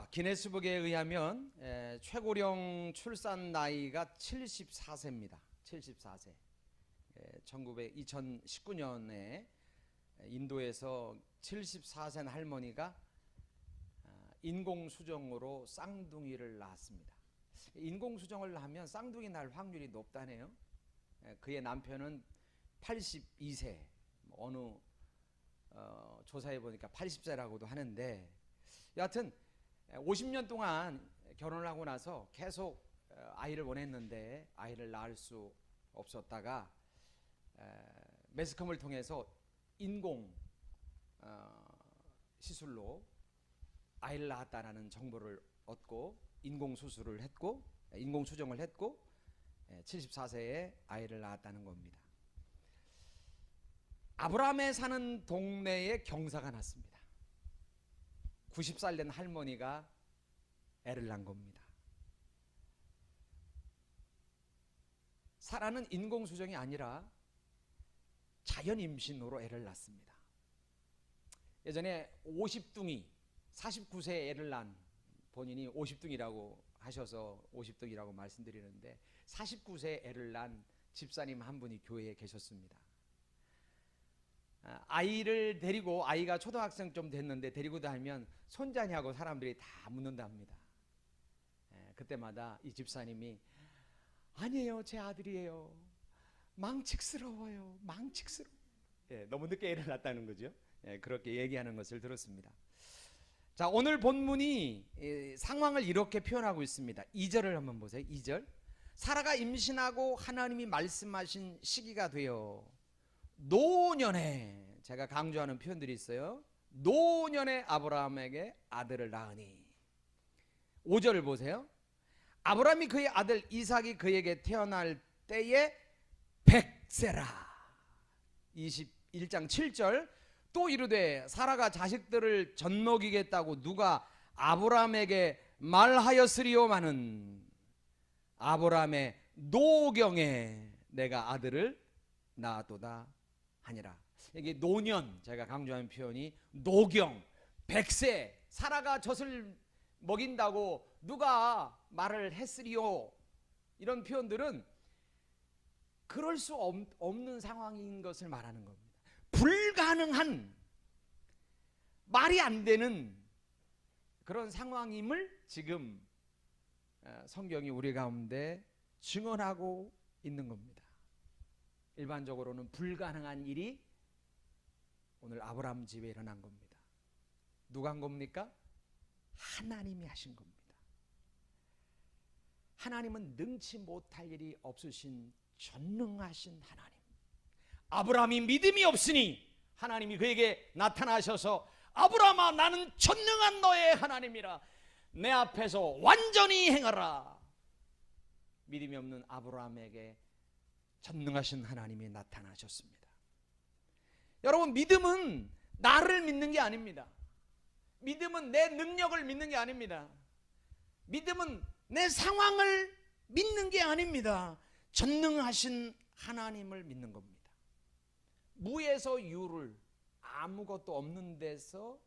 기네스북에 의하면 최고령 출산 나이가 74세입니다. 74세. 2019년에 인도에서 74세 할머니가 인공수정으로 쌍둥이를 낳았습니다. 인공수정을 하면 쌍둥이 날 확률이 높다네요. 그의 남편은 82세, 어느 조사해 보니까 80세라고도 하는데, 여하튼 50년 동안 결혼을 하고 나서 계속 아이를 원했는데 아이를 낳을 수 없었다가 매스컴을 통해서 인공 시술로 아이를 낳았다라는 정보를 얻고 인공 수술을 했고 인공 수정을 했고 74세에 아이를 낳았다는 겁니다. 아브라함에 사는 동네에 경사가 났습니다. 90살 된 할머니가 애를 낳은 겁니다. 사라는 인공 수정이 아니라 자연 임신으로 애를 낳습니다. 예전에 50둥이 49세에 애를 낳은, 본인이 50둥이라고 하셔서 50둥이라고 말씀드리는데 49세에 애를 낳은 집사님 한 분이 교회에 계셨습니다. 아이를 데리고, 아이가 초등학생 좀 됐는데 데리고 다니면 손자냐고 사람들이 다 묻는답니다. 그때마다 이 집사님이 아니에요, 제 아들이에요, 망측스러워요, 망측스러워. 너무 늦게 애를 낳았다는 거죠. 그렇게 얘기하는 것을 들었습니다. 자, 오늘 본문이 상황을 이렇게 표현하고 있습니다. 2절을 한번 보세요. 2절. 사라가 임신하고 하나님이 말씀하신 시기가 되어 노년에, 제가 강조하는 표현들이 있어요. 노년에 아브라함에게 아들을 낳으니. 5절을 보세요. 아브라함이 그의 아들 이삭이 그에게 태어날 때에 100세라. 21장 7절. 또 이르되 사라가 자식들을 젖먹이겠다고 누가 아브라함에게 말하였으리오마는 아브라함의 노경에 내가 아들을 낳았도다 하니라. 이게 노년, 제가 강조하는 표현이 노경, 100세, 사라가 젖을 먹인다고 누가 말을 했으리요. 이런 표현들은 그럴 수 없는 상황인 것을 말하는 겁니다. 불가능한, 말이 안 되는 그런 상황임을 지금 성경이 우리 가운데 증언하고 있는 겁니다. 일반적으로는 불가능한 일이 오늘 아브라함 집에 일어난 겁니다. 누가 한 겁니까? 하나님이 하신 겁니다. 하나님은 능치 못할 일이 없으신 전능하신 하나님. 아브라함이 믿음이 없으니 하나님이 그에게 나타나셔서 아브라함아, 나는 전능한 너의 하나님이라, 내 앞에서 완전히 행하라. 믿음이 없는 아브라함에게 전능하신 하나님이 나타나셨습니다. 여러분, 믿음은 나를 믿는 게 아닙니다. 믿음은 내 능력을 믿는 게 아닙니다. 믿음은 내 상황을 믿는 게 아닙니다. 전능하신 하나님을 믿는 겁니다. 무에서 유를, 아무것도 없는 데서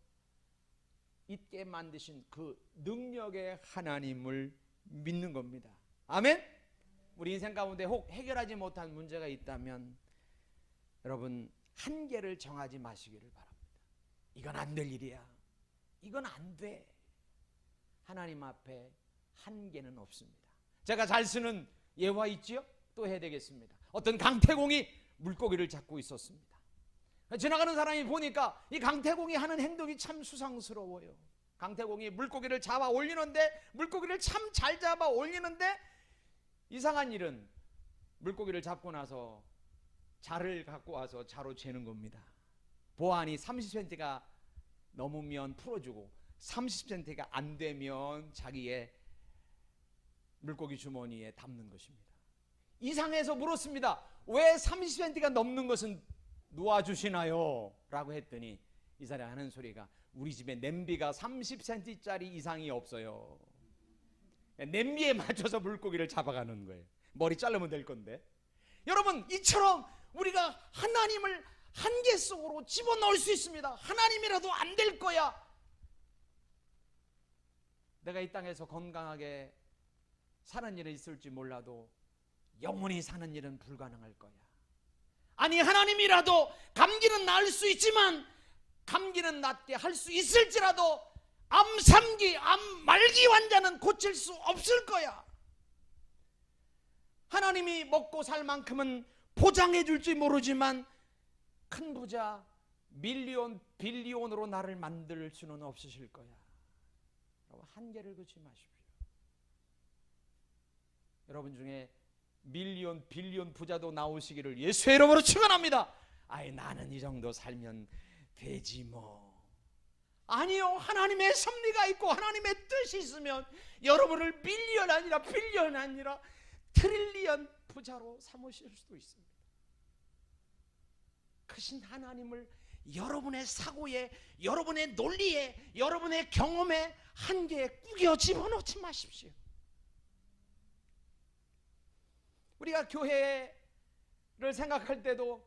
있게 만드신 그 능력의 하나님을 믿는 겁니다. 아멘? 우리 인생 가운데 혹 해결하지 못한 문제가 있다면 여러분, 한계를 정하지 마시기를 바랍니다. 이건 안 될 일이야, 이건 안 돼. 하나님 앞에 한계는 없습니다. 제가 잘 쓰는 예화 있지요? 또 해야 되겠습니다. 어떤 강태공이 물고기를 잡고 있었습니다. 지나가는 사람이 보니까 이 강태공이 하는 행동이 참 수상스러워요. 강태공이 물고기를 잡아 올리는데, 물고기를 참 잘 잡아 올리는데, 이상한 일은 물고기를 잡고 나서 자를 갖고 와서 자로 재는 겁니다. 보안이 30cm가 넘으면 풀어주고 30cm가 안 되면 자기의 물고기 주머니에 담는 것입니다. 이상해서 물었습니다. 왜 30cm가 넘는 것은 놓아주시나요? 라고 했더니 이 사람이 하는 소리가, 우리 집에 냄비가 30cm짜리 이상이 없어요. 냄비에 맞춰서 물고기를 잡아가는 거예요. 머리 자르면 될 건데. 여러분, 이처럼 우리가 하나님을 한계 속으로 집어넣을 수 있습니다. 하나님이라도 안 될 거야, 내가 이 땅에서 건강하게 사는 일은 있을지 몰라도 영원히 사는 일은 불가능할 거야. 아니, 하나님이라도 감기는 나을 수 있지만 감기는 낫게 할 수 있을지라도 암 3기, 암 말기 환자는 고칠 수 없을 거야. 하나님이 먹고 살 만큼은 보장해 줄지 모르지만 큰 부자, 밀리온, 빌리온으로 나를 만들 수는 없으실 거야. 한계를 긋지 마십시오. 여러분 중에 밀리온, 빌리온 부자도 나오시기를 예수의 이름으로 축원합니다. 아이, 나는 이 정도 살면 되지 뭐. 아니요, 하나님의 섭리가 있고 하나님의 뜻이 있으면 여러분을 밀리언 아니라 빌리언 아니라 트릴리언 부자로 삼으실 수도 있습니다. 크신 하나님을 여러분의 사고에, 여러분의 논리에, 여러분의 경험에, 한계에 꾸겨 집어넣지 마십시오. 우리가 교회를 생각할 때도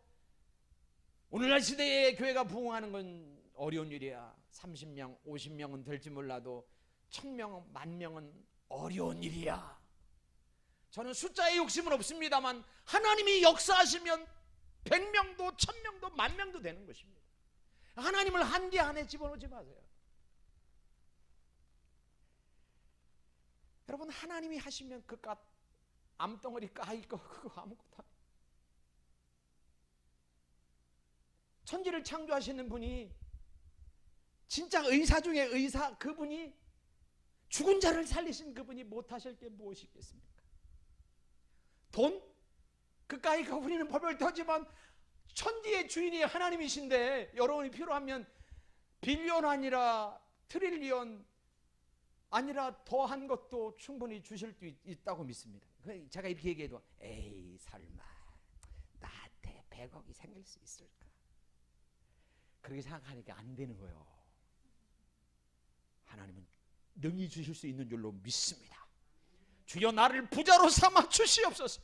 오늘날 시대에 교회가 부흥하는 건 어려운 일이야. 30명, 50명은 될지 몰라도 1000명, 10,000명은 어려운 일이야. 저는 숫자에 욕심은 없습니다만 하나님이 역사하시면 100명도 1000명도 10,000명도 되는 것입니다. 하나님을 한계 안에 집어넣지 마세요. 여러분, 하나님이 하시면 그깟 암덩어리 까일 거 그거 아무것도. 천지를 창조하시는 분이, 진짜 의사 중에 의사, 그분이, 죽은 자를 살리신 그분이 못하실 게 무엇이 있겠습니까? 돈? 그까이 우리는 벌벌 떠지만 천지의 주인이 하나님이신데 여러분이 필요하면 빌리언 아니라 트릴리언 아니라 더한 것도 충분히 주실 수 있다고 믿습니다. 제가 이렇게 얘기해도 에이 설마 나한테 100억이 생길 수 있을까? 그렇게 생각하니까 안 되는 거예요. 하나님은 능히 주실 수 있는 줄로 믿습니다. 주여 나를 부자로 삼아 주시옵소서.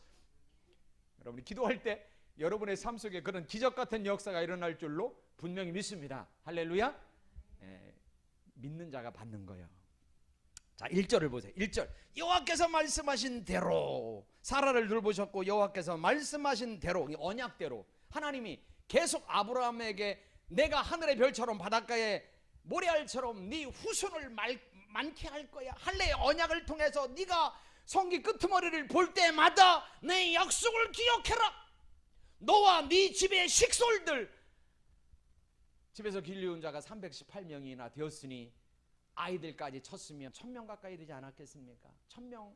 여러분이 기도할 때 여러분의 삶 속에 그런 기적 같은 역사가 일어날 줄로 분명히 믿습니다. 할렐루야. 믿는 자가 받는 거예요. 자, 1절을 보세요. 1절. 여호와께서 말씀하신 대로 사라를 돌보셨고 여호와께서 말씀하신 대로, 언약대로 하나님이 계속 아브라함에게 내가 하늘의 별처럼 바닷가에 모래알처럼 네 후손을 많게 할 거야. 할례의 언약을 통해서 네가 성기 끄트머리를 볼 때마다 내 약속을 기억해라. 너와 네 집의 식솔들, 집에서 길리운 자가 318명이나 되었으니 아이들까지 쳤으면 1000명 가까이 되지 않았겠습니까? 1000명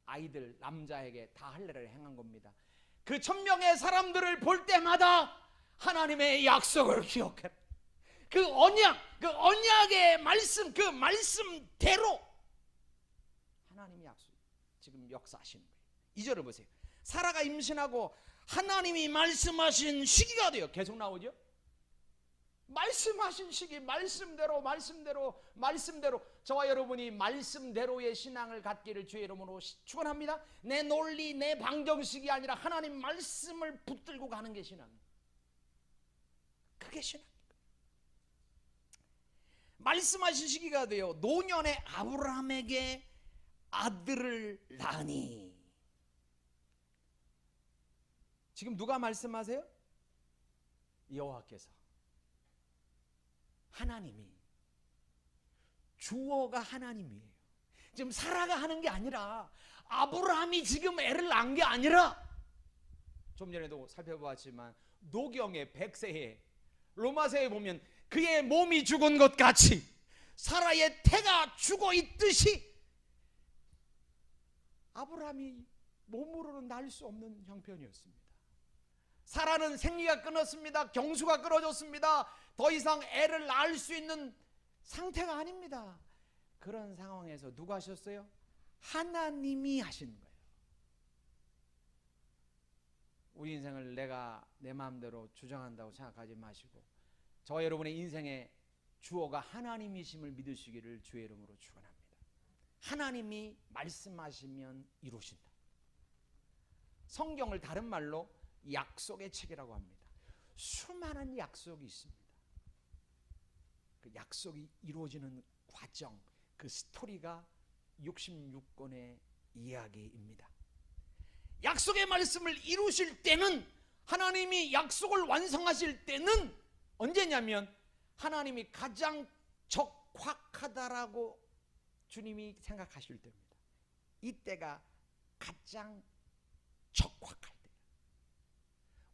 아이들 남자에게 다 할례를 행한 겁니다. 그 1000명의 사람들을 볼 때마다 하나님의 약속을 기억해라. 그 언약, 그 언약의 말씀, 그 말씀대로 하나님이 약속, 지금 역사하시는 거예요. 2절을 보세요. 사라가 임신하고 하나님이 말씀하신 시기가 돼요. 계속 나오죠. 말씀하신 시기, 말씀대로 저와 여러분이 말씀대로의 신앙을 갖기를 주의 이름으로 축원합니다. 내 논리, 내 방정식이 아니라 하나님 말씀을 붙들고 가는 게 신앙입니다. 그게 신앙입니다. 말씀하신 시기가 돼요. 노년에 아브라함에게 아들을 낳으니. 지금 누가 말씀하세요? 여호와께서, 하나님이, 주어가 하나님이에요. 지금 사라가 하는 게 아니라 아브라함이 지금 애를 낳은 게 아니라, 좀 전에도 살펴보았지만 노경의 100세에 로마서에 보면 그의 몸이 죽은 것 같이 사라의 태가 죽어 있듯이 아브라함이 몸으로는 날 수 없는 형편이었습니다. 사라는 생리가 끊었습니다. 경수가 끊어졌습니다. 더 이상 애를 낳을 수 있는 상태가 아닙니다. 그런 상황에서 누가 하셨어요? 하나님이 하신 거예요. 우리 인생을 내가 내 마음대로 주장한다고 생각하지 마시고 저와 여러분의 인생의 주어가 하나님이심을 믿으시기를 주의 이름으로 축원합니다. 하나님이 말씀하시면 이루신다. 성경을 다른 말로 약속의 책이라고 합니다. 수많은 약속이 있습니다. 그 약속이 이루어지는 과정, 그 스토리가 66권의 이야기입니다. 약속의 말씀을 이루실 때는, 하나님이 약속을 완성하실 때는 언제냐면 하나님이 가장 적확하다라고 주님이 생각하실 때입니다. 이때가 가장 적확할 때.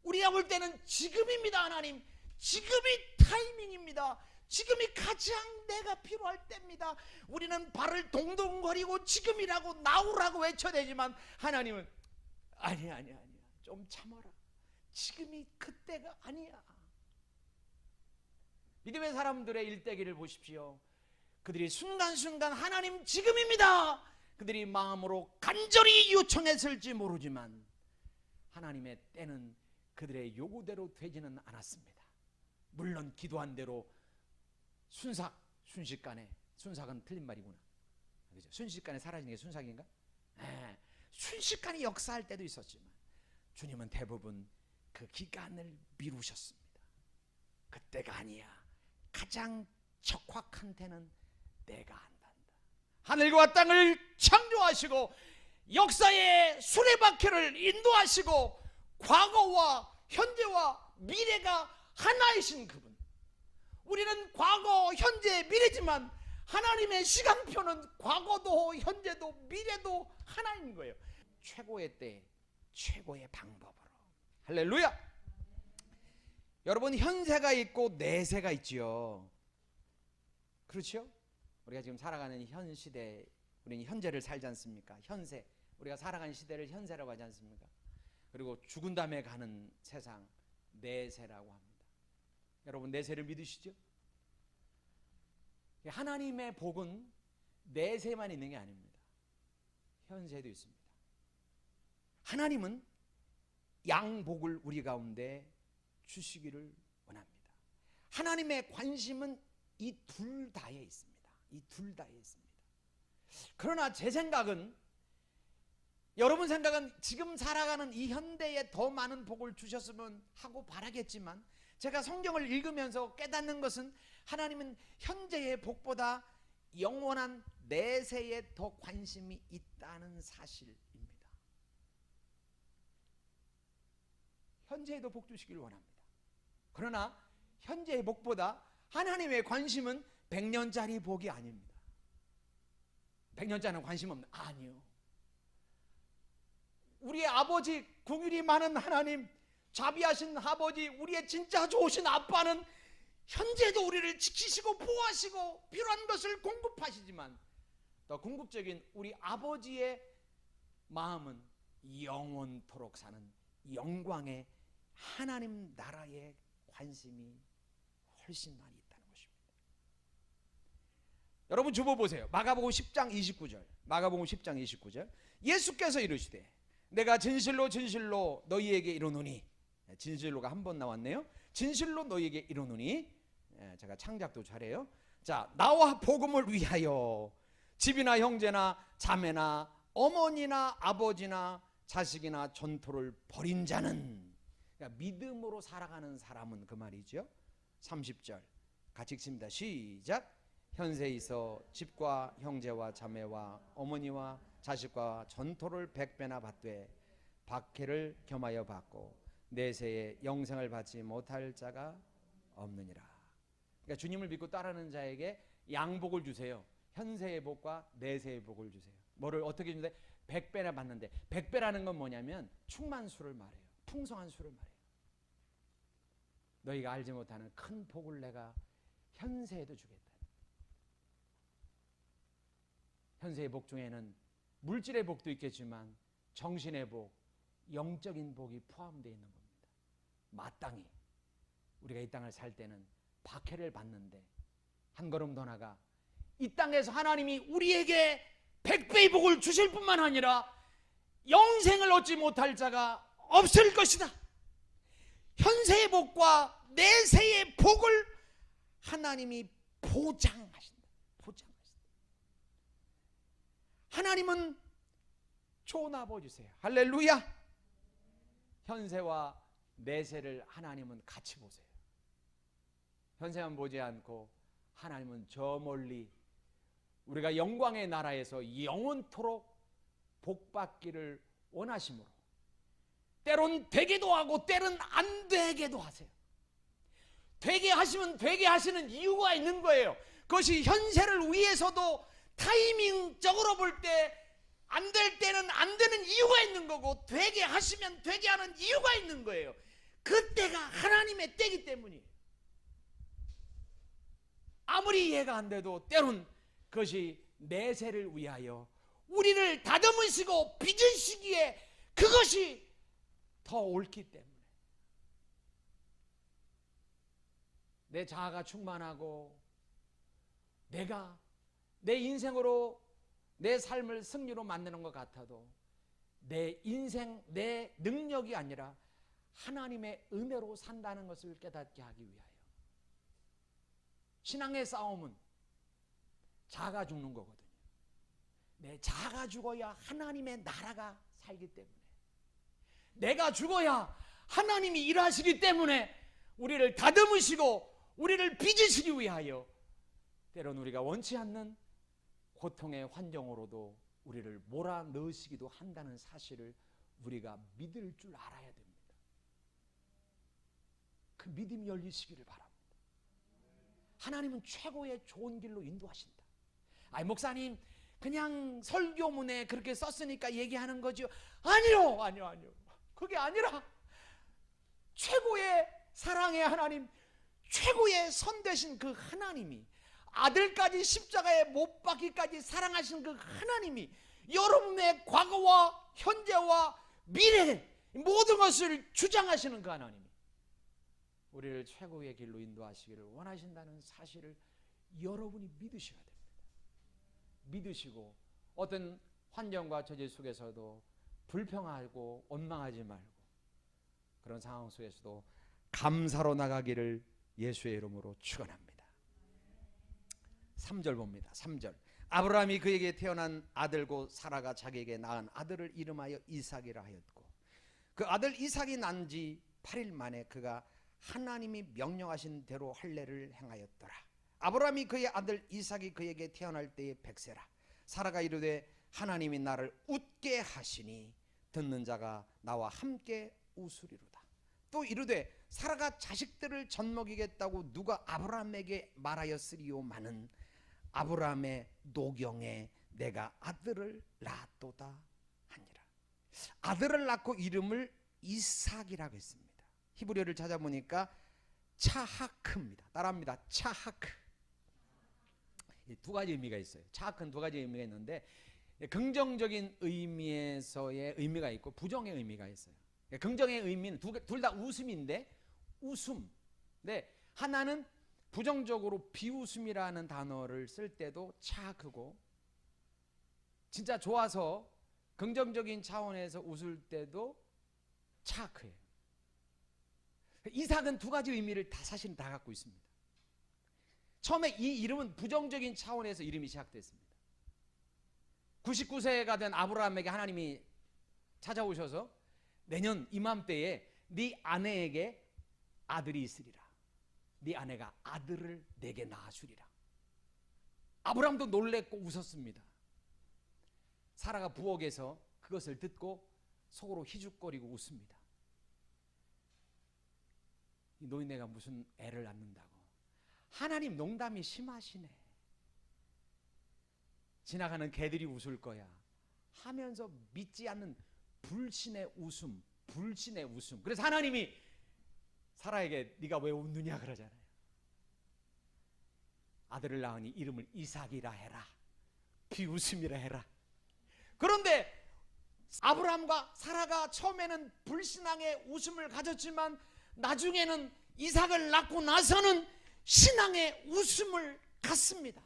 우리가 볼 때는 지금입니다. 하나님, 지금이 타이밍입니다. 지금이 가장 내가 필요할 때입니다. 우리는 발을 동동거리고 지금이라고 나오라고 외쳐대지만 하나님은 아니야, 좀 참아라. 지금이 그때가 아니야. 믿음의 사람들의 일대기를 보십시오. 그들이 순간순간 하나님 지금입니다, 그들이 마음으로 간절히 요청했을지 모르지만 하나님의 때는 그들의 요구대로 되지는 않았습니다. 물론 기도한 대로 순식간에, 순삭은 틀린 말이구나, 그죠? 순식간에 사라지는 게 순삭인가? 순식간에 역사할 때도 있었지만 주님은 대부분 그 기간을 미루셨습니다. 그때가 아니야. 가장 적확한 때는 내가 한단다. 하늘과 땅을 창조하시고 역사의 수레바퀴를 인도하시고 과거와 현재와 미래가 하나이신 그분. 우리는 과거, 현재, 미래지만 하나님의 시간표는 과거도 현재도 미래도 하나인 거예요. 최고의 때, 최고의 방법으로. 할렐루야. 여러분, 현세가 있고 내세가 있지요. 그렇죠? 우리가 지금 살아가는 현 시대, 우리는 현재를 살지 않습니까? 현세, 우리가 살아가는 시대를 현세라고 하지 않습니까? 그리고 죽은 다음에 가는 세상, 내세라고 합니다. 여러분, 내세를 믿으시죠? 하나님의 복은 내세만 있는 게 아닙니다. 현세도 있습니다. 하나님은 양복을 우리 가운데 주시기를 원합니다. 하나님의 관심은 이 둘 다에 있습니다. 이 둘 다에 있습니다. 그러나 제 생각은, 여러분 생각은 지금 살아가는 이 현대에 더 많은 복을 주셨으면 하고 바라겠지만, 제가 성경을 읽으면서 깨닫는 것은 하나님은 현재의 복보다 영원한 내세에 더 관심이 있다는 사실입니다. 현재에도 복 주시길 원합니다. 그러나 현재의 복보다 하나님의 관심은 100년짜리 복이 아닙니다. 100년짜리는 관심 없는, 아니요. 우리의 아버지, 긍휼이 많은 하나님, 자비하신 아버지, 우리의 진짜 좋으신 아빠는 현재도 우리를 지키시고 보호하시고 필요한 것을 공급하시지만, 더 궁극적인 우리 아버지의 마음은 영원토록 사는 영광의 하나님 나라의 관심이 훨씬 많이 있다는 것입니다. 여러분 주보 보세요. 마가복음 10장 29절. 마가복음 10장 29절. 예수께서 이르시되 내가 진실로 진실로 너희에게 이르노니, 진실로가 한 번 나왔네요. 진실로 너희에게 이르노니, 제가 창작도 잘해요. 자, 나와 복음을 위하여 집이나 형제나 자매나 어머니나 아버지나 자식이나 전토를 벌인 자는, 그러니까 믿음으로 살아가는 사람은 그 말이죠. 30절 같이 읽습니다. 시작. 현세에서 집과 형제와 자매와 어머니와 자식과 전토를 100배나 받되 박해를 겸하여 받고 내세에 영생을 받지 못할 자가 없느니라. 그러니까 주님을 믿고 따르는 자에게 양복을 주세요. 현세의 복과 내세의 복을 주세요. 뭐를 어떻게 주는데? 100배나 받는데, 100배라는 건 뭐냐면 충만수를 말해요. 풍성한 수를 말해요. 너희가 알지 못하는 큰 복을 내가 현세에도 주겠다. 현세의 복 중에는 물질의 복도 있겠지만 정신의 복, 영적인 복이 포함되어 있는 겁니다. 마땅히 우리가 이 땅을 살 때는 박해를 받는데 한 걸음 더 나가 이 땅에서 하나님이 우리에게 100배의 복을 주실 뿐만 아니라 영생을 얻지 못할 자가 없을 것이다. 현세의 복과 내세의 복을 하나님이 보장하신다. 하나님은 좋은 아버지세요. 할렐루야. 현세와 내세를 하나님은 같이 보세요. 현세만 보지 않고 하나님은 저 멀리 우리가 영광의 나라에서 영원토록 복받기를 원하심으로 때론 되게도 하고 때론 안 되게도 하세요. 되게 하시면 되게 하시는 이유가 있는 거예요. 그것이 현세를 위해서도 타이밍적으로 볼 때 안 될 때는 안 되는 이유가 있는 거고, 되게 하시면 되게 하는 이유가 있는 거예요. 그때가 하나님의 때이기 때문이에요. 아무리 이해가 안 돼도 때론 그것이 내세를 위하여 우리를 다듬으시고 빚으시기에 그것이 더 옳기 때문에, 내 자아가 충만하고 내가 내 인생으로 내 삶을 승리로 만드는 것 같아도 내 인생, 내 능력이 아니라 하나님의 은혜로 산다는 것을 깨닫게 하기 위하여, 신앙의 싸움은 자아가 죽는 거거든요. 내 자아가 죽어야 하나님의 나라가 살기 때문에, 내가 죽어야 하나님이 일하시기 때문에 우리를 다듬으시고 우리를 빚으시기 위하여 때론 우리가 원치 않는 고통의 환경으로도 우리를 몰아넣으시기도 한다는 사실을 우리가 믿을 줄 알아야 됩니다. 그 믿음이 열리시기를 바랍니다. 하나님은 최고의 좋은 길로 인도하신다. 아니, 목사님 그냥 설교문에 그렇게 썼으니까 얘기하는 거죠. 아니요. 그게 아니라 최고의 사랑의 하나님, 최고의 선 되신 그 하나님이, 아들까지 십자가에 못 박기까지 사랑하신 그 하나님이 여러분의 과거와 현재와 미래 모든 것을 주장하시는 그 하나님이 우리를 최고의 길로 인도하시기를 원하신다는 사실을 여러분이 믿으셔야 됩니다. 믿으시고 어떤 환경과 처지 속에서도 불평하고 원망하지 말고 그런 상황 속에서도 감사로 나가기를 예수의 이름으로 축원합니다. 3절 봅니다. 3절. 아브라함이 그에게 태어난 아들고 사라가 자기에게 낳은 아들을 이름하여 이삭이라 하였고, 그 아들 이삭이 난 지 8일 만에 그가 하나님이 명령하신 대로 할례를 행하였더라. 아브라함이 그의 아들 이삭이 그에게 태어날 때에 100세라. 사라가 이르되 하나님이 나를 웃게 하시니 듣는 자가 나와 함께 웃으리로다. 또 이르되 사라가 자식들을 젖먹이겠다고 누가 아브라함에게 말하였으리요마는 아브라함의 노경에 내가 아들을 낳았도다 하니라. 아들을 낳고 이름을 이삭이라고 했습니다. 히브리어를 찾아보니까 차하크입니다. 따라합니다. 차하크. 두 가지 의미가 있어요. 차하크는 두 가지 의미가 있는데, 긍정적인 의미에서의 의미가 있고 부정의 의미가 있어요. 긍정의 의미는 둘 다 웃음인데, 웃음. 네, 하나는 부정적으로 비웃음이라는 단어를 쓸 때도 차하크고, 진짜 좋아서 긍정적인 차원에서 웃을 때도 차하크예요. 이삭은 두 가지 의미를 다 사실은 다 갖고 있습니다. 처음에 이 이름은 부정적인 차원에서 이름이 시작됐습니다. 99세가 된 아브라함에게 하나님이 찾아오셔서 내년 이맘때에 네 아내에게 아들이 있으리라. 네 아내가 아들을 내게 낳아주리라. 아브라함도 놀랬고 웃었습니다. 사라가 부엌에서 그것을 듣고 속으로 희죽거리고 웃습니다. 이 노인네가 무슨 애를 낳는다고. 하나님 농담이 심하시네. 지나가는 개들이 웃을 거야 하면서 믿지 않는 불신의 웃음, 불신의 웃음. 그래서 하나님이 사라에게 네가 왜 웃느냐 그러잖아요. 아들을 낳으니 이름을 이삭이라 해라. 비웃음이라 해라. 그런데 아브라함과 사라가 처음에는 불신앙의 웃음을 가졌지만 나중에는 이삭을 낳고 나서는 신앙의 웃음을 갖습니다.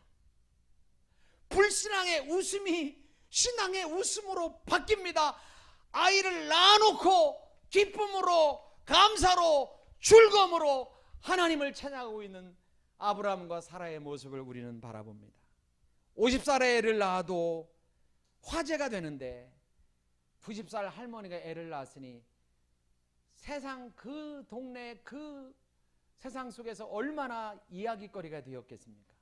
불신앙의 웃음이 신앙의 웃음으로 바뀝니다. 아이를 낳아놓고 기쁨으로, 감사로, 즐거움으로 하나님을 찬양하고 있는 아브라함과 사라의 모습을 우리는 바라봅니다. 50살에 애를 낳아도 화제가 되는데 90살 할머니가 애를 낳았으니 세상 그 동네 그 세상 속에서 얼마나 이야기거리가 되었겠습니까?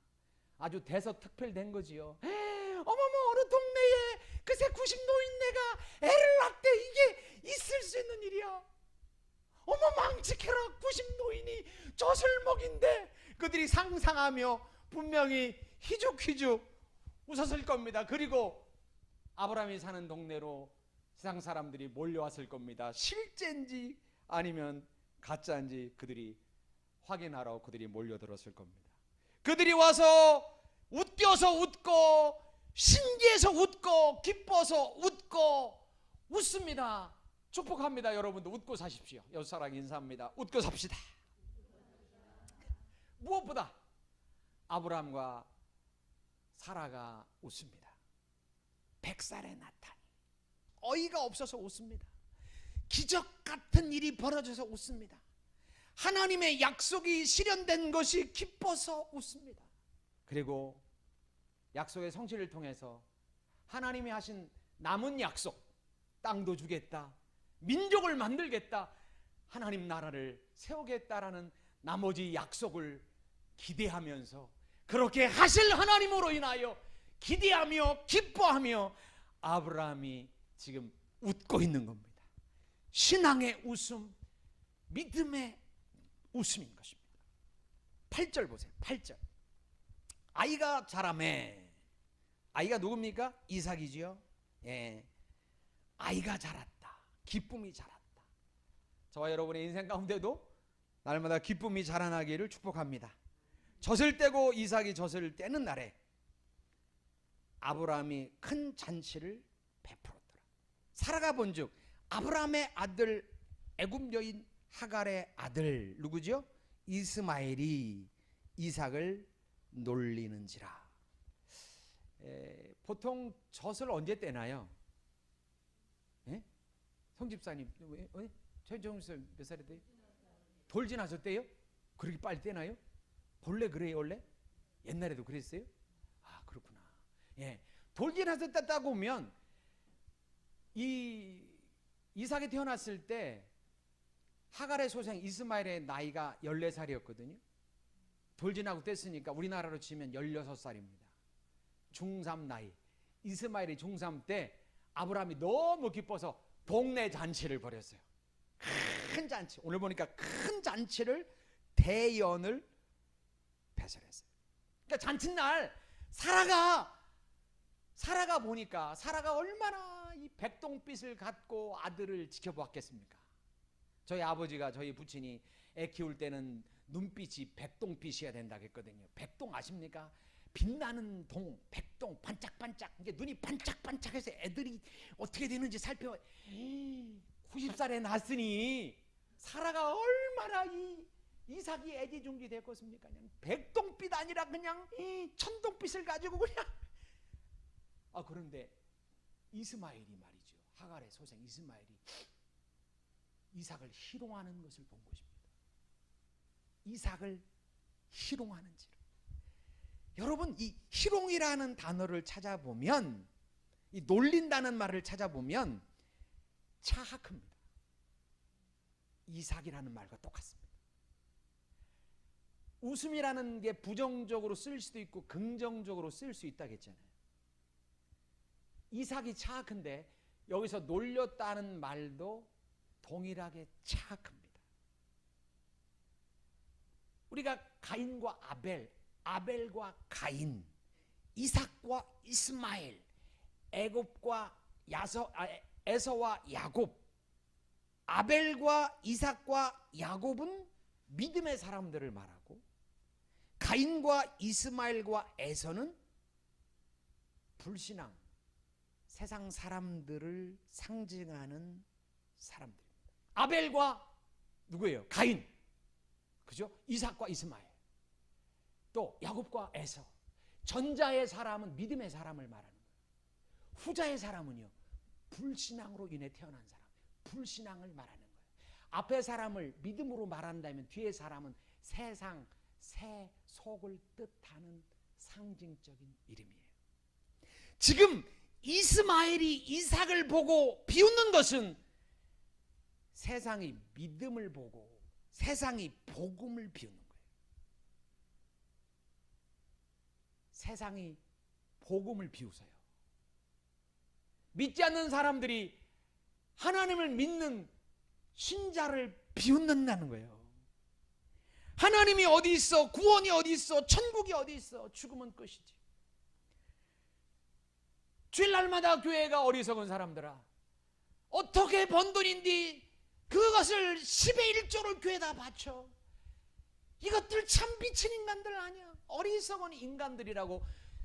아주 대서특필된 거지요. 어머머, 어느 동네에 그새 90노인네가 애를 낳대. 이게 있을 수 있는 일이야. 어머, 망측해라. 90노인이 젖을 먹인데. 그들이 상상하며 분명히 희죽희죽 웃었을 겁니다. 그리고 아브라함이 사는 동네로 세상 사람들이 몰려왔을 겁니다. 실제인지 아니면 가짜인지 그들이 확인하러 그들이 몰려들었을 겁니다. 그들이 와서 웃겨서 웃고, 신기해서 웃고, 기뻐서 웃고, 웃습니다. 축복합니다. 여러분도 웃고 사십시오. 여사랑 인사합니다. 웃고 삽시다. 무엇보다 아브라함과 사라가 웃습니다. 100살의 나타니 어이가 없어서 웃습니다. 기적 같은 일이 벌어져서 웃습니다. 하나님의 약속이 실현된 것이 기뻐서 웃습니다. 그리고 약속의 성취를 통해서 하나님이 하신 남은 약속, 땅도 주겠다, 민족을 만들겠다, 하나님 나라를 세우겠다라는 나머지 약속을 기대하면서, 그렇게 하실 하나님으로 인하여 기대하며 기뻐하며 아브라함이 지금 웃고 있는 겁니다. 신앙의 웃음, 믿음의 웃음인 것입니다. 8절 보세요. 8절. 아이가 자라매. 아이가 누굽니까? 이삭이지요. 예. 아이가 자랐다. 기쁨이 자랐다. 저와 여러분의 인생 가운데도 날마다 기쁨이 자라나기를 축복합니다. 젖을 떼고 이삭이 젖을 떼는 날에 아브라함이 큰 잔치를 베풀었더라. 사라가 본즉 아브라함의 아들 애굽 여인 하갈의 아들 누구죠? 이스마엘이 이삭을 놀리는지라. 보통 젖을 언제 떼나요? 예? 성집사님, 최정수 몇 살이 돼요? 돌 지나서 떼요? 그렇게 빨리 떼나요? 본래 그래요 원래? 옛날에도 그랬어요? 아, 그렇구나. 예, 돌 지나서 뗐다고 보면 이삭이 태어났을 때 하갈의 소생 이스마엘의 나이가 14살이었거든요. 돌 지나고 뗐으니까 우리나라로 치면 16살입니다. 중3 나이. 이스마엘이 중3 때 아브라함이 너무 기뻐서 동네 잔치를 벌였어요. 큰 잔치. 오늘 보니까 큰 잔치를 대연을 배설했어요. 그러니까 잔칫날 사라가 보니까 사라가 얼마나 이 백동빛을 갖고 아들을 지켜보았겠습니까? 저희 아버지가 저희 부친이 애 키울 때는 눈빛이 백동빛이어야 된다고 했거든요. 백동 아십니까? 빛나는 동, 백동, 반짝반짝. 이게 눈이 반짝반짝해서 애들이 어떻게 되는지 살펴. 90살에 낳았으니 사라가 얼마나 이삭이 애지중지 됐겠습니까? 그냥 백동빛 아니라 그냥 천동빛을 가지고 그냥. 그런데 이스마엘이 말이죠. 하갈의 소생 이스마엘이 이삭을 희롱하는 것을 본 것입니다. 이삭을 희롱하는지를. 여러분, 이 희롱이라는 단어를 찾아보면, 이 놀린다는 말을 찾아보면 차하크입니다. 이삭이라는 말과 똑같습니다. 웃음이라는 게 부정적으로 쓸 수도 있고 긍정적으로 쓸 수 있다고 했잖아요. 이삭이 차하크인데 여기서 놀렸다는 말도 동일하게 차하크입니다. 우리가 가인과 아벨과 가인, 이삭과 이스마엘, 애굽과 에서와 야곱, 아벨과 이삭과 야곱은 믿음의 사람들을 말하고, 가인과 이스마엘과 에서는 불신앙, 세상 사람들을 상징하는 사람들입니다. 아벨과 누구예요? 가인, 그죠? 이삭과 이스마엘, 또 야곱과 에서. 전자의 사람은 믿음의 사람을 말하는 거예요. 후자의 사람은요, 불신앙으로 인해 태어난 사람, 불신앙을 말하는 거예요. 앞의 사람을 믿음으로 말한다면 뒤의 사람은 세상, 새 속을 뜻하는 상징적인 이름이에요. 지금 이스마엘이 이삭을 보고 비웃는 것은 세상이 믿음을 보고 세상이 복음을 비웃는 거예요. 세상이 복음을 비웃어요. 믿지 않는 사람들이 하나님을 믿는 신자를 비웃는다는 거예요. 하나님이 어디 있어? 구원이 어디 있어? 천국이 어디 있어? 죽으면 끝이지. 주일날마다 교회가 어리석은 사람들아, 어떻게 번 돈인데 그것을 10의 1조를 교회에다 바쳐? 이것들 참 미친 인간들 아니야. 어리석은 인간들이라고.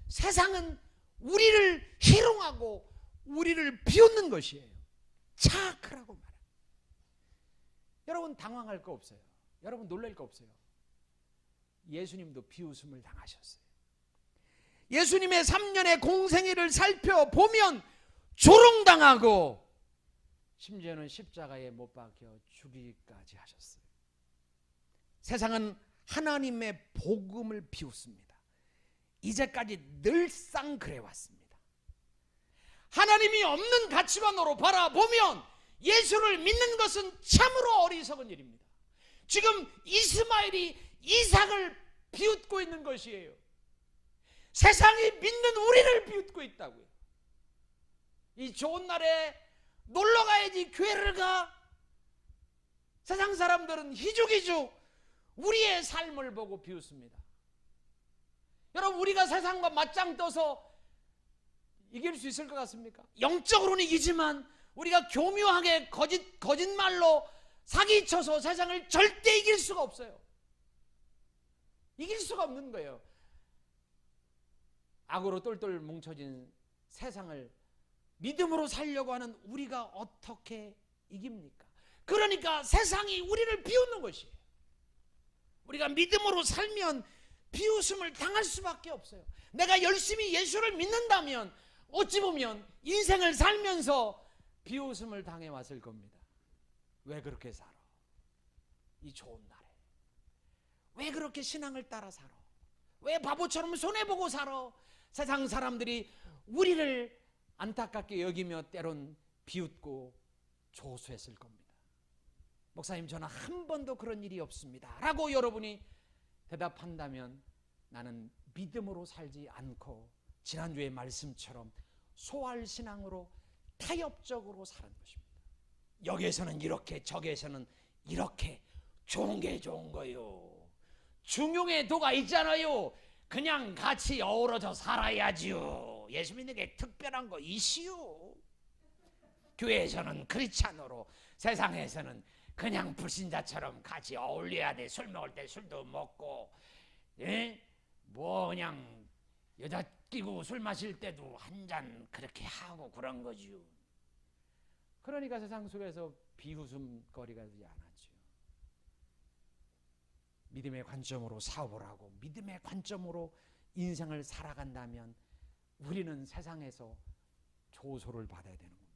세상은 우리를 희롱하고 우리를 비웃는 것이에요. 차크라고 말해요. 여러분 당황할 거 없어요. 여러분 놀랄 거 없어요. 예수님도 비웃음을 당하셨어요. 예수님의 3년의 공생애를 살펴보면 조롱당하고 심지어는 십자가에 못 박혀 죽이기까지 하셨어요. 세상은 하나님의 복음을 비웃습니다. 이제까지 늘상 그래왔습니다. 하나님이 없는 가치관으로 바라보면 예수를 믿는 것은 참으로 어리석은 일입니다. 지금 이스마엘이 이삭을 비웃고 있는 것이에요. 세상이 믿는 우리를 비웃고 있다고요. 이 좋은 날에 놀러 가야지 교회를 가. 세상 사람들은 희죽희죽 우리의 삶을 보고 비웃습니다. 여러분, 우리가 세상과 맞짱 떠서 이길 수 있을 것 같습니까? 영적으로는 이기지만 우리가 교묘하게 거짓말로 사기쳐서 세상을 절대 이길 수가 없어요. 이길 수가 없는 거예요. 악으로 똘똘 뭉쳐진 세상을 믿음으로 살려고 하는 우리가 어떻게 이깁니까? 그러니까 세상이 우리를 비웃는 것이에요. 우리가 믿음으로 살면 비웃음을 당할 수밖에 없어요. 내가 열심히 예수를 믿는다면 어찌 보면 인생을 살면서 비웃음을 당해왔을 겁니다. 왜 그렇게 살아? 이 좋은 날에 왜 그렇게 신앙을 따라 살아? 왜 바보처럼 손해보고 살아? 세상 사람들이 우리를 안타깝게 여기며 때론 비웃고 조소했을 겁니다. 목사님, 저는 한 번도 그런 일이 없습니다 라고 여러분이 대답한다면 나는 믿음으로 살지 않고 지난주의 말씀처럼 소활신앙으로 타협적으로 사는 것입니다. 여기에서는 이렇게 저기에서는 이렇게 좋은 게 좋은 거요. 중용의 도가 있잖아요. 그냥 같이 어우러져 살아야지요. 예수 믿는 게 특별한 거 이시요. 교회에서는 크리스찬으로, 세상에서는 그냥 불신자처럼 같이 어울려야 돼. 술 먹을 때 술도 먹고, 뭐 그냥 여자 끼고 술 마실 때도 한 잔 그렇게 하고 그런 거지요. 그러니까 세상 속에서 비웃음거리가 되지 않았죠. 믿음의 관점으로 사업을 하고 믿음의 관점으로 인생을 살아간다면 우리는 세상에서 조소를 받아야 되는 겁니다.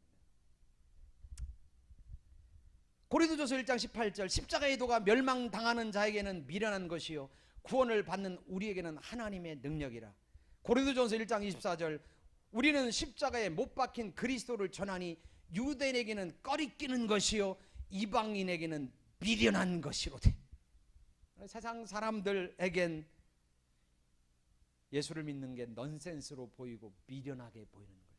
고린도전서 1장 18절, 십자가의 도가 멸망당하는 자에게는 미련한 것이요 구원을 받는 우리에게는 하나님의 능력이라. 고린도전서 1장 24절, 우리는 십자가에 못 박힌 그리스도를 전하니 유대인에게는 꺼리끼는 것이요 이방인에게는 미련한 것이로되. 세상 사람들에겐 예수를 믿는 게 넌센스로 보이고 미련하게 보이는 거예요.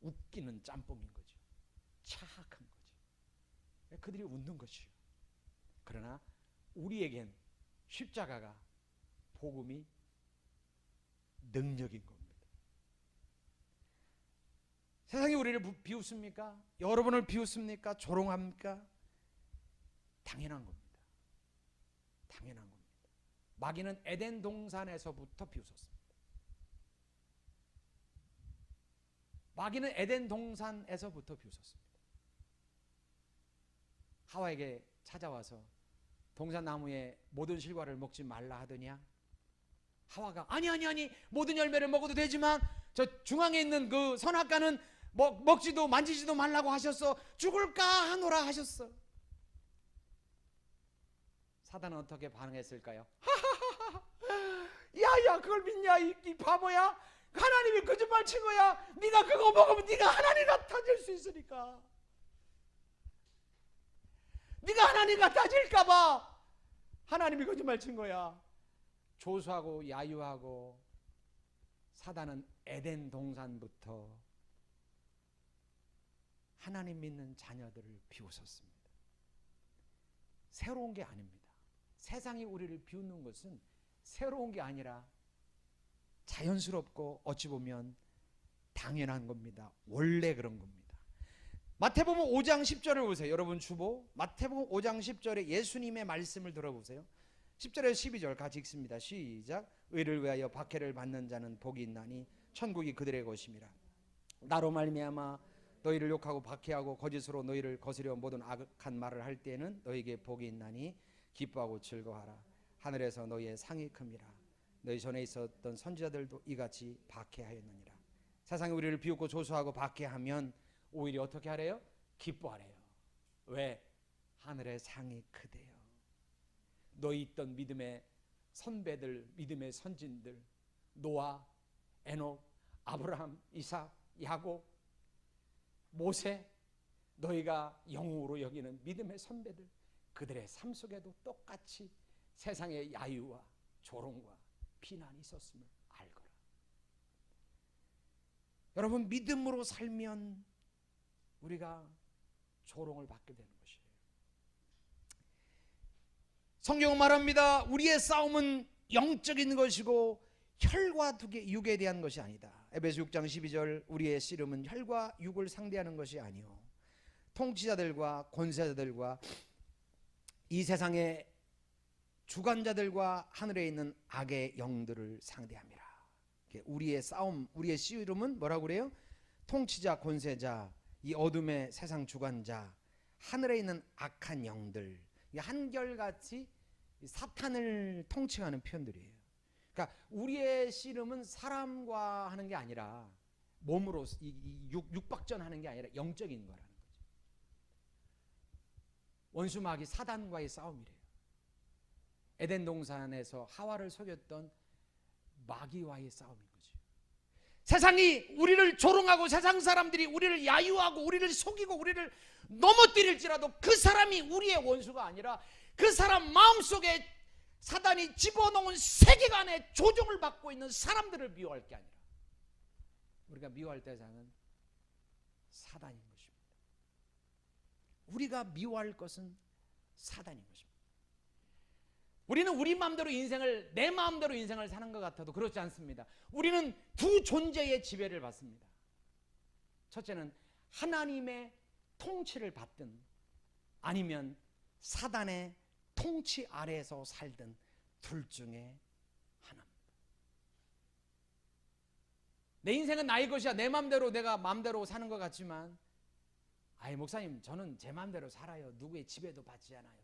웃기는 짬뽕인 거죠. 차악한 거죠. 그들이 웃는 것이요. 그러나 우리에겐 십자가가 복음이 능력인 겁니다. 세상이 우리를 비웃습니까? 여러분을 비웃습니까? 조롱합니까? 당연한 겁니다. 당연한 겁니다. 마귀는 에덴 동산에서부터 비웃었습니다. 마귀는 에덴 동산에서부터 비웃었습니다. 하와에게 찾아와서 동산 나무의 모든 실과를 먹지 말라 하더냐? 하와가 아니 모든 열매를 먹어도 되지만 저 중앙에 있는 그 선악과는 먹지도 만지지도 말라고 하셨어. 죽을까 하노라 하셨어. 사단은 어떻게 반응했을까요? 야야 그걸 믿냐 이 바보야? 하나님이 거짓말 친 거야. 네가 그거 먹으면 네가 하나님 같아질 수 있으니까. 네가 하나님 같아질까 봐 하나님이 거짓말 친 거야. 조소하고 야유하고 사단은 에덴 동산부터 하나님 믿는 자녀들을 비웃었습니다. 새로운 게 아닙니다. 세상이 우리를 비웃는 것은 새로운 게 아니라 자연스럽고 어찌 보면 당연한 겁니다. 원래 그런 겁니다. 마태복음 5장 10절을 보세요. 여러분 주보 마태복음 5장 10절에 예수님의 말씀을 들어보세요. 10절에서 12절 같이 읽습니다. 시작. 의를 위하여 박해를 받는 자는 복이 있나니 천국이 그들의 것임이라. 나로 말미암아 너희를 욕하고 박해하고 거짓으로 너희를 거스려 모든 악한 말을 할 때에는 너희에게 복이 있나니 기뻐하고 즐거워하라. 하늘에서 너희의 상이 큼이라. 너희 전에 있었던 선지자들도 이같이 박해하였느니라. 세상이 우리를 비웃고 조소하고 박해하면 오히려 어떻게 하래요? 기뻐하래요. 왜? 하늘의 상이 크대요. 너희 있던 믿음의 선배들, 믿음의 선진들, 노아, 에녹, 아브라함, 이삭, 야곱, 모세, 너희가 영웅으로 여기는 믿음의 선배들, 그들의 삶 속에도 똑같이 세상의 야유와 조롱과 비난이 있었음을 알거라. 여러분, 믿음으로 살면 우리가 조롱을 받게 되는 것이에요. 성경은 말합니다. 우리의 싸움은 영적인 것이고 혈과 육에 대한 것이 아니다. 에베소 6장 12절 우리의 씨름은 혈과 육을 상대하는 것이 아니요 통치자들과 권세자들과 이 세상의 주관자들과 하늘에 있는 악의 영들을 상대함이라. 우리의 싸움, 우리의 씨름은 뭐라고 그래요? 통치자, 권세자, 이 어둠의 세상 주관자, 하늘에 있는 악한 영들, 한결같이 사탄을 통칭하는 표현들이에요. 그러니까 우리의 씨름은 사람과 하는 게 아니라 몸으로 육박전하는 게 아니라 영적인 거라는 거죠. 원수마귀 사단과의 싸움이래요. 에덴 동산에서 하와를 속였던 마귀와의 싸움인 거죠. 세상이 우리를 조롱하고 세상 사람들이 우리를 야유하고 우리를 속이고 우리를 넘어뜨릴지라도 그 사람이 우리의 원수가 아니라 그 사람 마음속에 사단이 집어넣은 세계관의 조종을 받고 있는 사람들을 미워할 게 아니라 우리가 미워할 대상은 사단인 것입니다. 우리가 미워할 것은 사단인 것입니다. 우리는 우리 마음대로 인생을, 내 마음대로 인생을 사는 것 같아도 그렇지 않습니다. 우리는 두 존재의 지배를 받습니다. 첫째는 하나님의 통치를 받든 아니면 사단의 통치 아래에서 살든 둘 중에 하나입니다. 내 인생은 나의 것이야. 내 마음대로 내가 마음대로 사는 것 같지만 아이 목사님 저는 제 마음대로 살아요. 누구의 지배도 받지 않아요.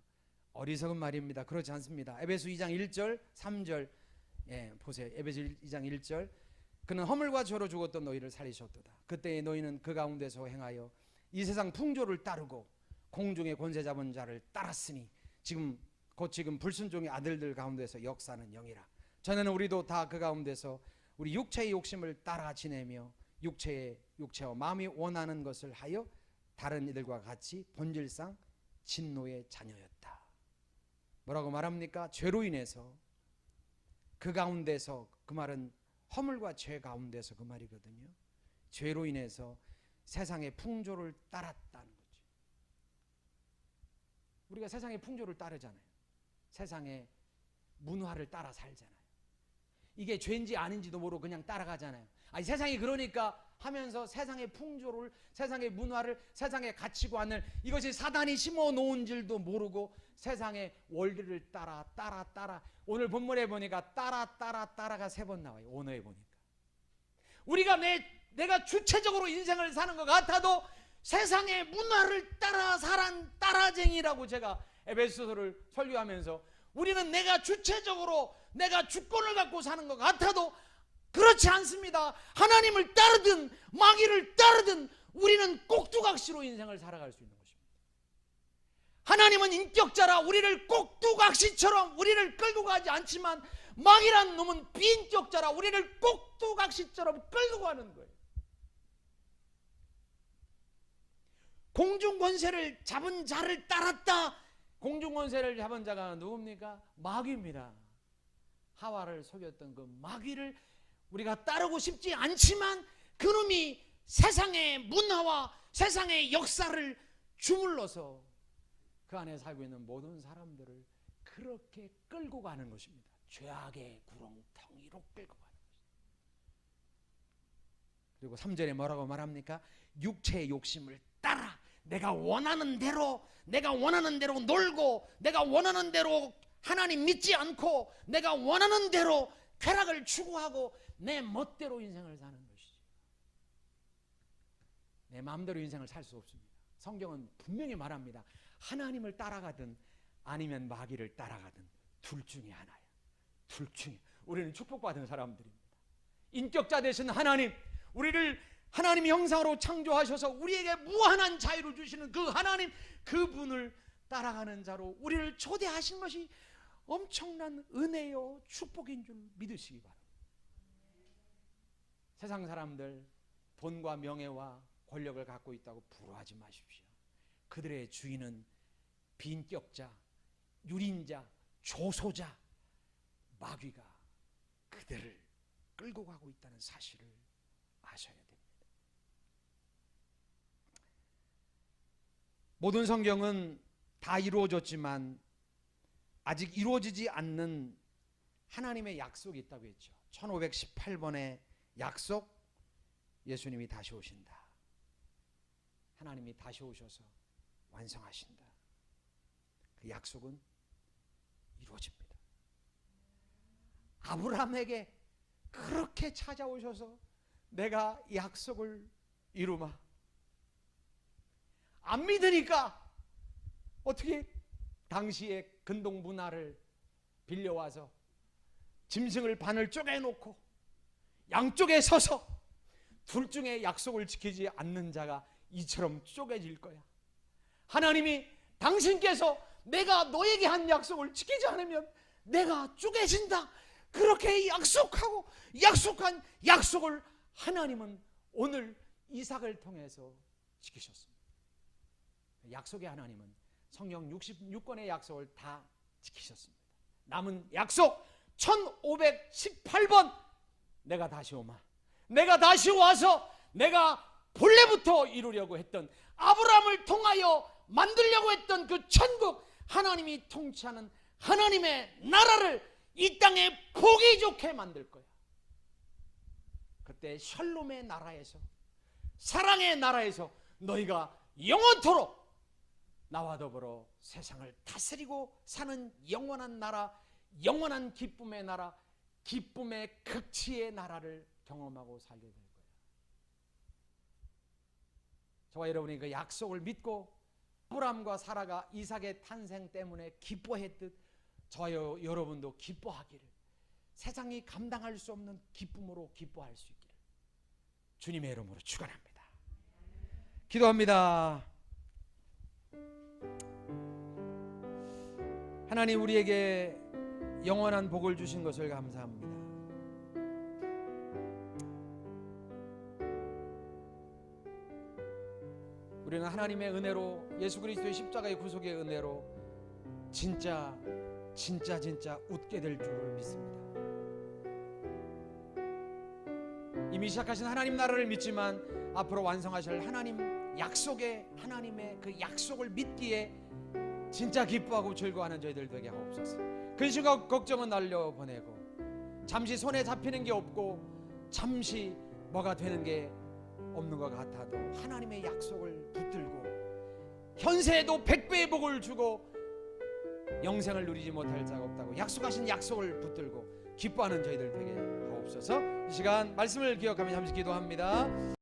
어리석은 말입니다. 그렇지 않습니다. 에베소 2장 1절 3절 보세요. 에베소 2장 1절 그는 허물과 죄로 죽었던 너희를 살리셨도다. 그때에 너희는 그 가운데서 행하여 이 세상 풍조를 따르고 공중의 권세 잡은 자를 따랐으니 지금 불순종의 아들들 가운데서 역사는 영이라. 전에는 우리도 다 그 가운데서 우리 육체의 욕심을 따라 지내며 육체와 마음이 원하는 것을 하여 다른 이들과 같이 본질상 진노의 자녀였다. 뭐라고 말합니까? 죄로 인해서 그 가운데서, 그 말은 허물과 죄 가운데서 그 말이거든요. 죄로 인해서 세상의 풍조를 따랐다는 거죠. 우리가 세상의 풍조를 따르잖아요. 세상의 문화를 따라 살잖아요. 이게 죄인지 아닌지도 모르고 그냥 따라가잖아요. 아니 세상이 그러니까 하면서 세상의 풍조를, 세상의 문화를, 세상의 가치관을, 이것이 사단이 심어놓은 줄도 모르고 세상의 원리를 따라 오늘 본문에 보니까 따라가 3번 나와요. 오너에 보니까 우리가 내가 주체적으로 인생을 사는 것 같아도 세상의 문화를 따라 사는 따라쟁이라고 제가 에베소서를 설교하면서 우리는 내가 주체적으로 내가 주권을 갖고 사는 것 같아도 그렇지 않습니다. 하나님을 따르든 마귀를 따르든 우리는 꼭두각시로 인생을 살아갈 수 있는 것입니다. 하나님은 인격자라 우리를 꼭두각시처럼 우리를 끌고 가지 않지만 마귀란 놈은 비인격자라 우리를 꼭두각시처럼 끌고 가는 거예요. 공중권세를 잡은 자를 따랐다. 공중권세를 잡은 자가 누굽니까? 마귀입니다. 하와를 속였던 그 마귀를 우리가 따르고 싶지 않지만 그놈이 세상의 문화와 세상의 역사를 주물러서 그 안에 살고 있는 모든 사람들을 그렇게 끌고 가는 것입니다. 죄악의 구렁텅이로 끌고 가는 것입니다. 그리고 3절에 뭐라고 말합니까? 육체의 욕심을 따라 내가 원하는 대로 놀고, 내가 원하는 대로 하나님 믿지 않고, 내가 원하는 대로 쾌락을 추구하고 내 멋대로 인생을 사는 것이죠. 내 마음대로 인생을 살 수 없습니다. 성경은 분명히 말합니다. 하나님을 따라가든 아니면 마귀를 따라가든 둘 중에 하나야. 둘 중에. 우리는 축복받은 사람들입니다. 인격자 되신 하나님, 우리를 하나님의 형상으로 창조하셔서 우리에게 무한한 자유를 주시는 그 하나님, 그분을 따라가는 자로 우리를 초대하신 것이 엄청난 은혜요 축복인 줄 믿으시기 바랍니다. 세상 사람들 돈과 명예와 권력을 갖고 있다고 부러워하지 마십시오. 그들의 주인은 비인격자, 유린자, 조소자, 마귀가 그들을 끌고 가고 있다는 사실을 아셔야 됩니다. 모든 성경은 다 이루어졌지만 아직 이루어지지 않는 하나님의 약속이 있다고 했죠. 1518번의 약속, 예수님이 다시 오신다. 하나님이 다시 오셔서 완성하신다. 그 약속은 이루어집니다. 아브라함에게 그렇게 찾아오셔서 내가 약속을 이루마. 안 믿으니까 어떻게 당시의 근동 문화를 빌려와서 짐승을 반을 쪼개놓고 양쪽에 서서 둘 중에 약속을 지키지 않는 자가 이처럼 쪼개질 거야. 하나님이 당신께서 내가 너에게 한 약속을 지키지 않으면 내가 쪼개진다. 그렇게 약속하고 약속한 약속을 하나님은 오늘 이삭을 통해서 지키셨습니다. 약속의 하나님은 성경 66권의 약속을 다 지키셨습니다. 남은 약속 1518번, 내가 다시 오마. 내가 다시 와서 내가 본래부터 이루려고 했던, 아브라함을 통하여 만들려고 했던 그 천국, 하나님이 통치하는 하나님의 나라를 이 땅에 보기 좋게 만들 거야. 그때 샬롬의 나라에서, 사랑의 나라에서 너희가 영원토록 나와 더불어 세상을 다스리고 사는 영원한 나라, 영원한 기쁨의 나라, 기쁨의 극치의 나라를 경험하고 살게 될 거예요. 저와 여러분이 그 약속을 믿고 아브라함과 사라가 이삭의 탄생 때문에 기뻐했듯 저와 여러분도 기뻐하기를, 세상이 감당할 수 없는 기쁨으로 기뻐할 수 있기를 주님의 이름으로 축원합니다. 기도합니다. 하나님, 우리에게 영원한 복을 주신 것을 감사합니다. 우리는 하나님의 은혜로, 예수 그리스도의 십자가의 구속의 은혜로 진짜 웃게 될 줄 믿습니다. 이미 시작하신 하나님 나라를 믿지만 앞으로 완성하실 하나님 약속의, 하나님의 그 약속을 믿기에 진짜 기뻐하고 즐거워하는 저희들 되게 하옵소서. 근심과 걱정은 날려보내고 잠시 손에 잡히는 게 없고 잠시 뭐가 되는 게 없는 것 같아도 하나님의 약속을 붙들고 현세에도 100배의 복을 주고 영생을 누리지 못할 자가 없다고 약속하신 약속을 붙들고 기뻐하는 저희들 되게 하옵소서. 이 시간 말씀을 기억하며 잠시 기도합니다.